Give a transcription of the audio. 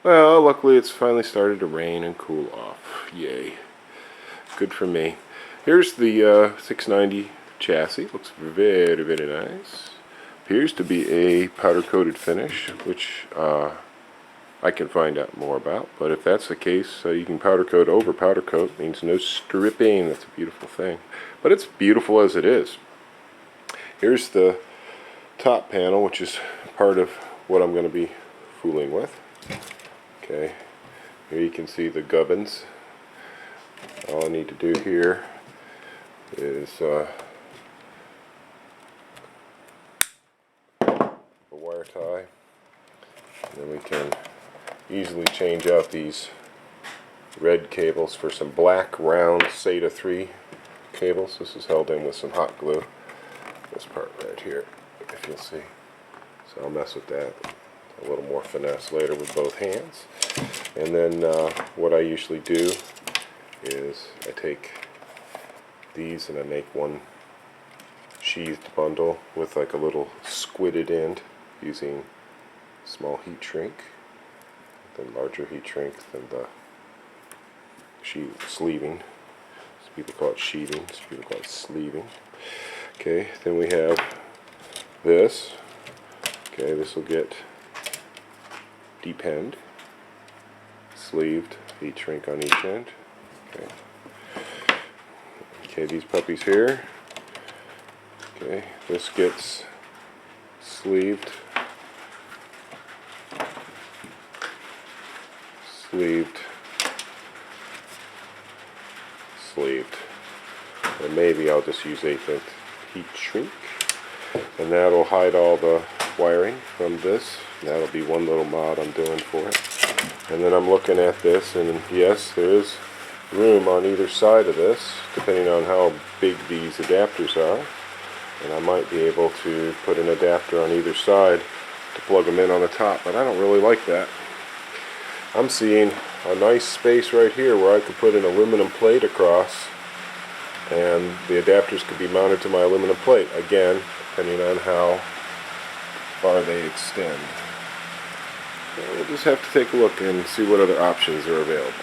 Well, luckily it's finally started to rain and cool off. Yay. Good for me. Here's the 690 chassis. Looks very, very nice. Appears to be a powder-coated finish, which I can find out more about. But if that's the case, you can powder coat over powder coat. Means no stripping. That's a beautiful thing. But it's beautiful as it is. Here's the top panel, which is part of what I'm going to be fooling with. Okay, here you can see the gubbins. All I need to do here is a wire tie, and then we can easily change out these red cables for some black round SATA 3 cables. This is held in with some hot glue. This part right here, if you'll see. So I'll mess with that a little more finesse later with both hands. And then what I usually do is I take these and I make one sheathed bundle with like a little squidded end using small heat shrink, then larger heat shrink than the sleeving. Some people call it sheathing, some people call it sleeving. Okay, then we have this. Okay, this will get depenned, sleeved, heat shrink on each end. Okay. Okay, these puppies here. Okay, this gets sleeved, sleeved, sleeved. And maybe I'll just use 1/8" heat shrink, and that'll hide all the wiring from this. That'll be one little mod I'm doing for it. And then I'm looking at this, and yes, there is room on either side of this, depending on how big these adapters are. And I might be able to put an adapter on either side to plug them in on the top, but I don't really like that. I'm seeing a nice space right here where I could put an aluminum plate across, and the adapters could be mounted to my aluminum plate, again, depending on how far they extend. So we'll just have to take a look and see what other options are available.